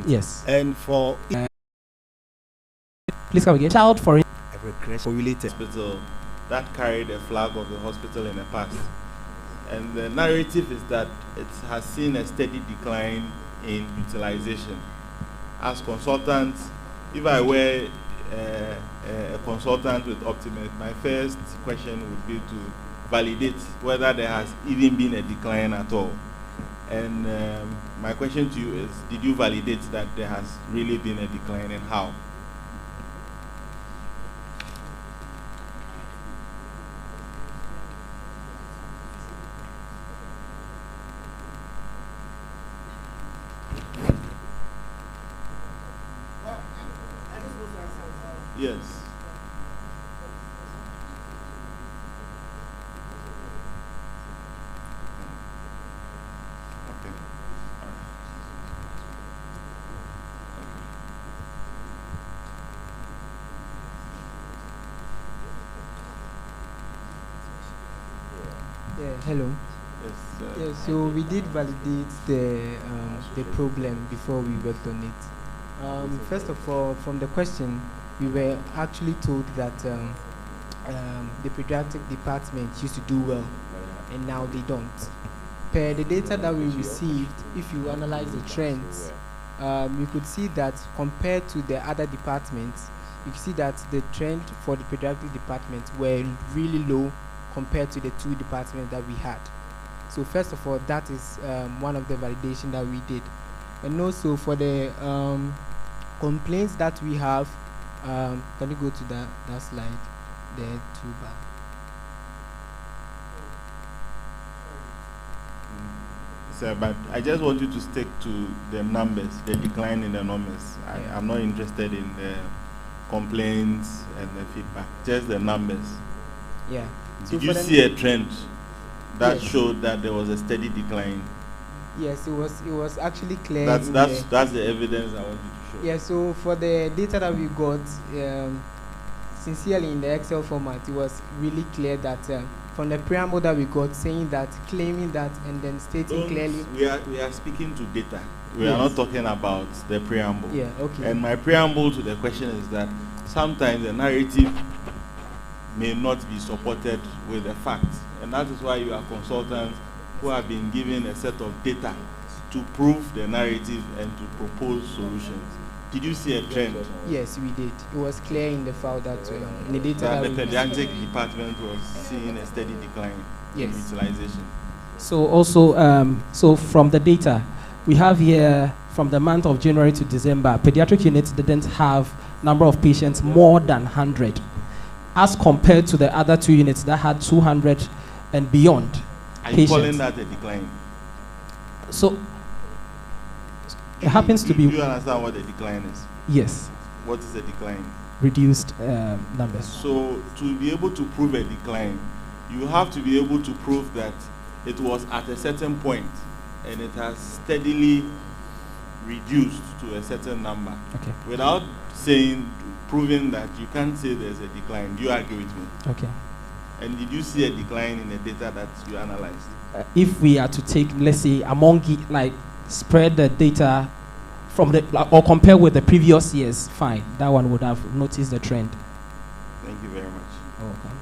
months. Yes. And for Please come again. Child for a regression-related hospital that carried a flag of the hospital in the past. And the narrative is that it has seen a steady decline in utilization. As consultants, if I were a consultant with Optimed, my first question would be to validate whether there has even been a decline at all. And my question to you is, did you validate that there has really been a decline, and how? Yes. Okay. Yeah, hello. Yes. Yeah, so we did validate the problem before we worked on it. First of all, from the question, we were actually told that the pediatric department used to do well, and now they don't. Per the data that we received, if you analyze the trends, you could see that compared to the other departments, you can see that the trend for the pediatric department were really low compared to the two departments that we had. So first of all, that is one of the validation that we did. And also for the complaints that we have, can you go to that slide, the toolbar? Sir, but I just want you to stick to the numbers, the decline in the numbers. I'm not interested in the complaints and the feedback, just the numbers. Yeah. Did you see a trend that showed that there was a steady decline? Yes, it was actually clear. That's the evidence I want you to show. Yeah, so for the data that we got, sincerely in the Excel format, it was really clear that from the preamble that we got, saying that, claiming that, and then stating clearly. We are speaking to data. We are not talking about the preamble. Yeah, okay. And my preamble to the question is that sometimes the narrative may not be supported with the facts. And that is why you are consultants who have been given a set of data to prove the narrative and to propose solutions. Did you see a trend? Yes, we did. It was clear in the file that in the data that that the pediatric department was seeing a steady decline in utilization. So also, so from the data, we have here from the month of January to December, pediatric units didn't have number of patients more than 100, as compared to the other two units that had 200 and beyond Are you patients. calling that a decline? So it happens to be. Do you understand what a decline is? Yes. What is a decline? Reduced numbers. So to be able to prove a decline, you have to be able to prove that it was at a certain point and it has steadily reduced to a certain number. Okay. Without proving that, you can't say there's a decline. Do you agree with me? Okay. And did you see a decline in the data that you analyzed? If we are to take, let's say, spread the data from or compare with the previous years, fine. That one would have noticed the trend. Thank you very much. Okay.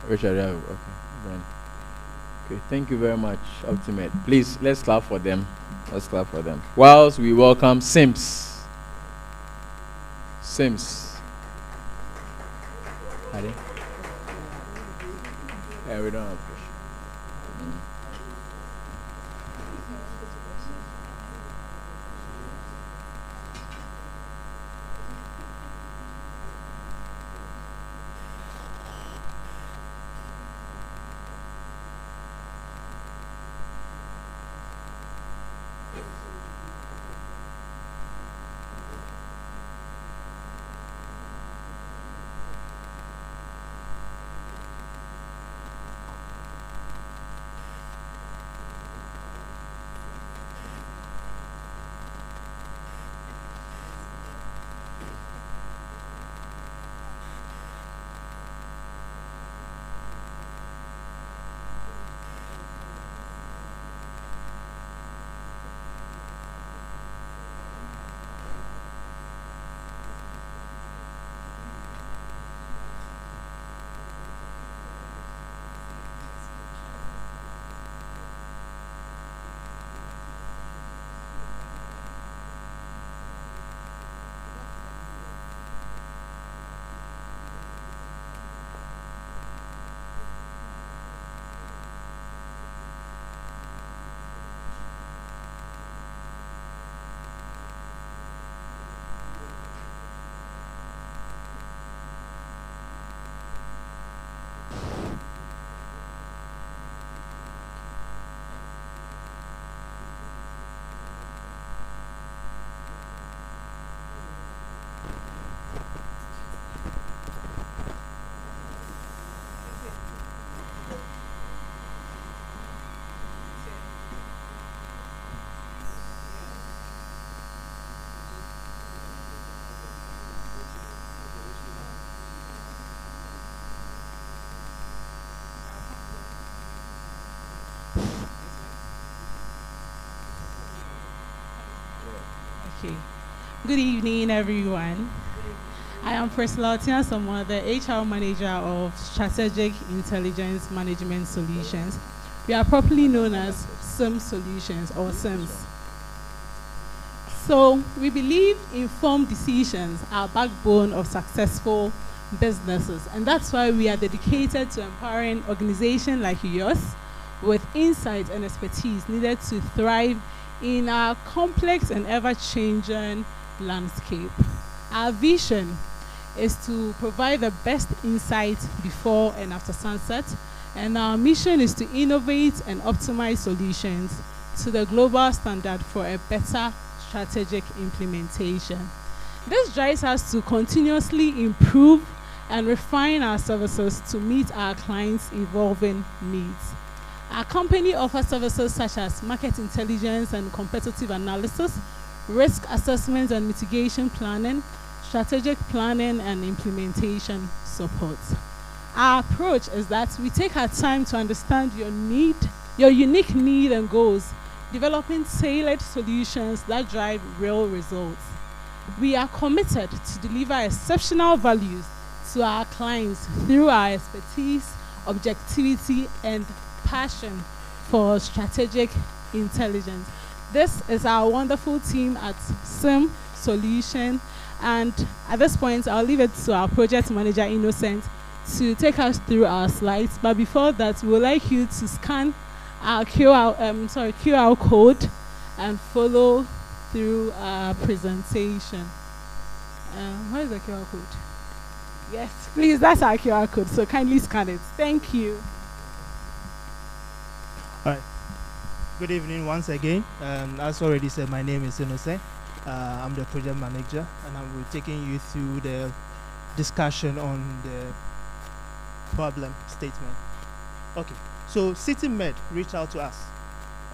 Richard, okay. Brian. Okay, thank you very much, Optimed. Please, let's clap for them. Let's clap for them. Whilst we welcome Sims. Sims. Ready? Yeah, we don't have pressure. Okay. Good evening, everyone. I am Priscilla Otiasoma, the HR Manager of Strategic Intelligence Management Solutions. We are properly known as SIM Solutions or SIMS. So we believe informed decisions are backbone of successful businesses, and that's why we are dedicated to empowering organizations like yours with insight and expertise needed to thrive in our complex and ever-changing landscape. Our vision is to provide the best insight before and after sunset, and our mission is to innovate and optimize solutions to the global standard for a better strategic implementation. This drives us to continuously improve and refine our services to meet our clients' evolving needs. Our company offers services such as market intelligence and competitive analysis, risk assessment and mitigation planning, strategic planning and implementation support. Our approach is that we take our time to understand your unique need and goals, developing tailored solutions that drive real results. We are committed to deliver exceptional values to our clients through our expertise, objectivity, and passion for strategic intelligence. This is our wonderful team at SIM Solution, and at this point, I'll leave it to our project manager, Innocent, to take us through our slides. But before that, we would like you to scan our QR code and follow through our presentation. Where is the QR code? Yes, please, that's our QR code, so kindly scan it. Thank you. All right. Good evening once again. As already said, my name is Innocent. I'm the project manager, and I will be taking you through the discussion on the problem statement. Okay, so CityMed reached out to us,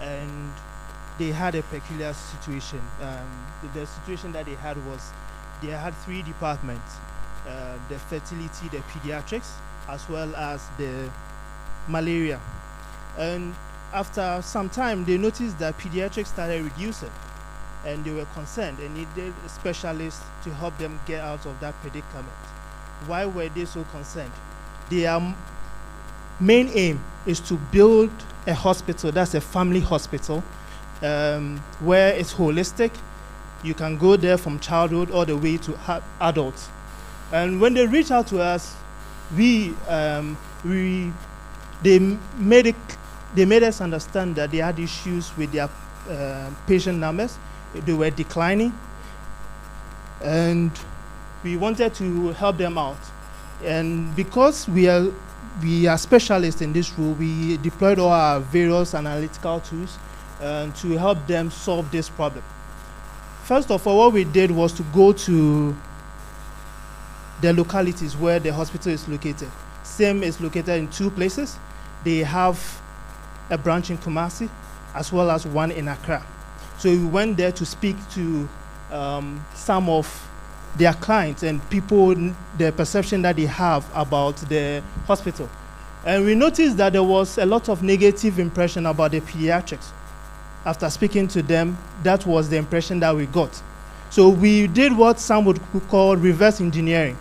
and they had a peculiar situation. The situation that they had was they had 3 departments, the fertility, the pediatrics, as well as the malaria. And after some time, they noticed that pediatrics started reducing, and they were concerned and needed a specialist to help them get out of that predicament. Why were they so concerned? Their main aim is to build a hospital, that's a family hospital, where it's holistic. You can go there from childhood all the way to adults. And when they reached out to us, they made us understand that they had issues with their patient numbers. They were declining, and we wanted to help them out. And because we are specialists in this role, we deployed all our various analytical tools to help them solve this problem. First of all, what we did was to go to the localities where the hospital is located. SIM is located in 2 places. They have a branch in Kumasi, as well as one in Accra. So we went there to speak to some of their clients and people, the perception that they have about the hospital. And we noticed that there was a lot of negative impression about the pediatrics. After speaking to them, that was the impression that we got. So we did what some would call reverse engineering.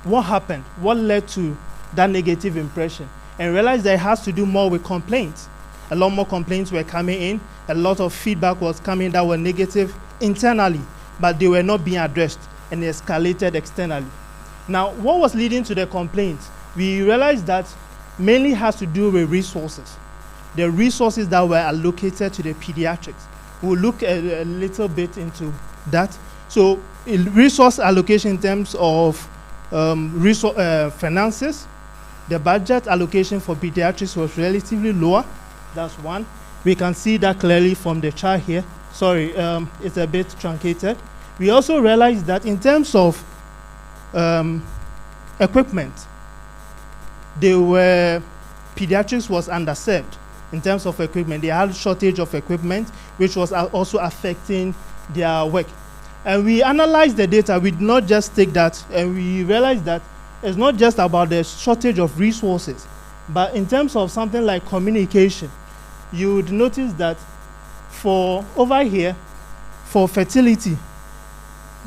What happened? What led to that negative impression? And realized that it has to do more with complaints. A lot more complaints were coming in. A lot of feedback was coming that were negative internally, but they were not being addressed and escalated externally. Now, what was leading to the complaints? We realized that mainly has to do with resources. The resources that were allocated to the pediatrics. We'll look a little bit into that. So, resource allocation in terms of finances, the budget allocation for pediatrics was relatively lower. That's one. We can see that clearly from the chart here. Sorry, it's a bit truncated. We also realized that in terms of equipment, pediatrics was underserved in terms of equipment. They had shortage of equipment, which was also affecting their work. And we analyzed the data. We did not just take that, and we realized that it's not just about the shortage of resources, but in terms of something like communication, you would notice that for over here, for fertility,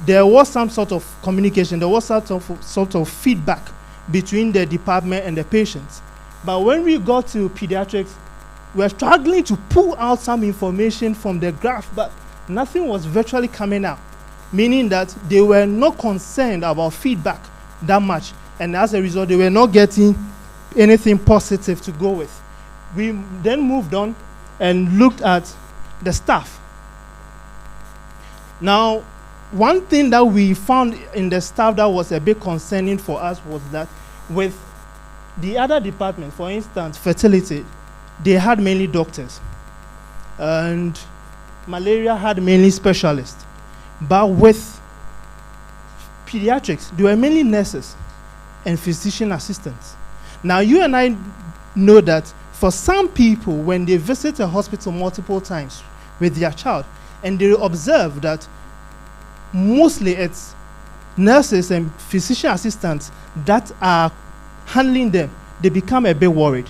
there was some sort of communication, there was sort of feedback between the department and the patients. But when we got to pediatrics, we were struggling to pull out some information from the graph, but nothing was virtually coming out, meaning that they were not concerned about feedback that much. And as a result, they were not getting anything positive to go with. We then moved on and looked at the staff. Now, one thing that we found in the staff that was a bit concerning for us was that with the other departments, for instance, fertility, they had mainly doctors. And malaria had mainly specialists. But with pediatrics, there were mainly nurses and physician assistants. Now, you and I know that for some people, when they visit a hospital multiple times with their child, and they observe that mostly it's nurses and physician assistants that are handling them, they become a bit worried.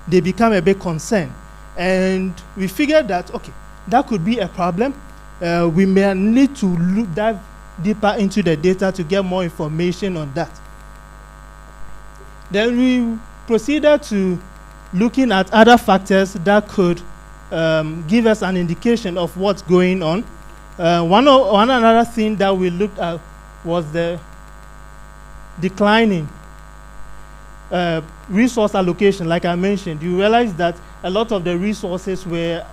They become a bit concerned. And we figured that, okay, that could be a problem. We may need to dive deeper into the data to get more information on that. Then we proceeded to looking at other factors that could give us an indication of what's going on. One another thing that we looked at was the declining resource allocation. Like I mentioned, you realize that a lot of the resources were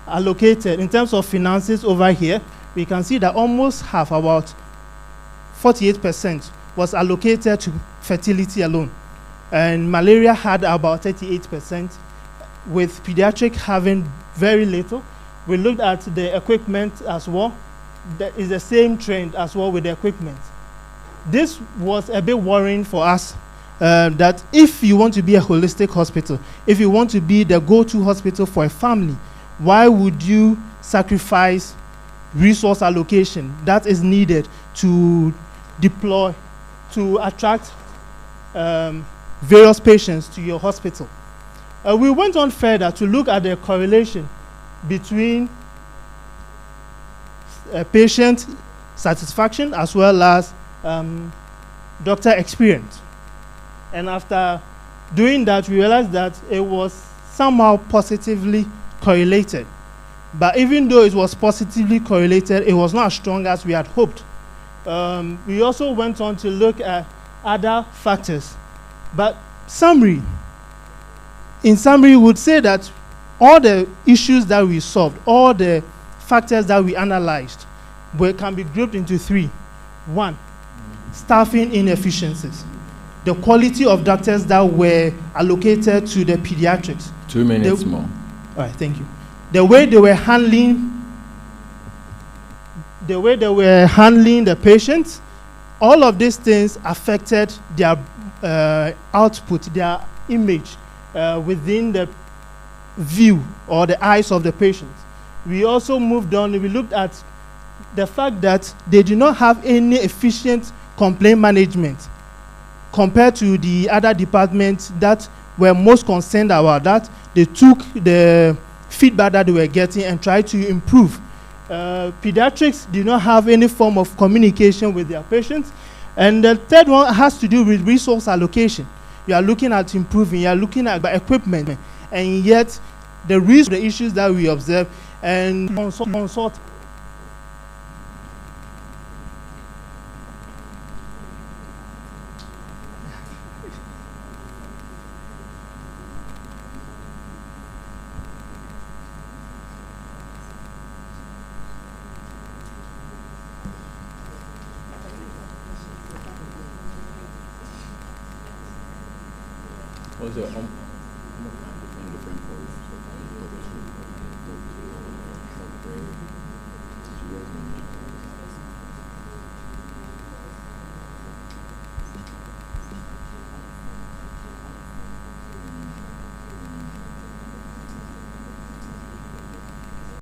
allocated in terms of finances over here. We can see that almost half, about 48%, was allocated to fertility alone. And malaria had about 38%, with pediatric having very little. We looked at the equipment as well. There is the same trend as well with the equipment. This was a bit worrying for us, that if you want to be a holistic hospital, if you want to be the go-to hospital for a family, why would you sacrifice resource allocation that is needed to deploy, to attract various patients to your hospital? We went on further to look at the correlation between patient satisfaction as well as doctor experience. And after doing that, we realized that it was somehow positively correlated. But even though it was positively correlated, it was not as strong as we had hoped. We also went on to look at other factors. But in summary, we would say that all the issues that we solved, all the factors that we analyzed, can be grouped into three. One, staffing inefficiencies. The quality of doctors that were allocated to the pediatrics. 2 minutes more. All right, thank you. The way they were handling the patients, all of these things affected their output, their image within the view or the eyes of the patients. We also moved on, we looked at the fact that they do not have any efficient complaint management compared to the other departments that were most concerned about that. They took the feedback that they were getting and tried to improve. Pediatrics do not have any form of communication with their patients. And the third one has to do with resource allocation. You are looking at improving, you are looking at equipment, and yet the issues that we observe and consult. Was it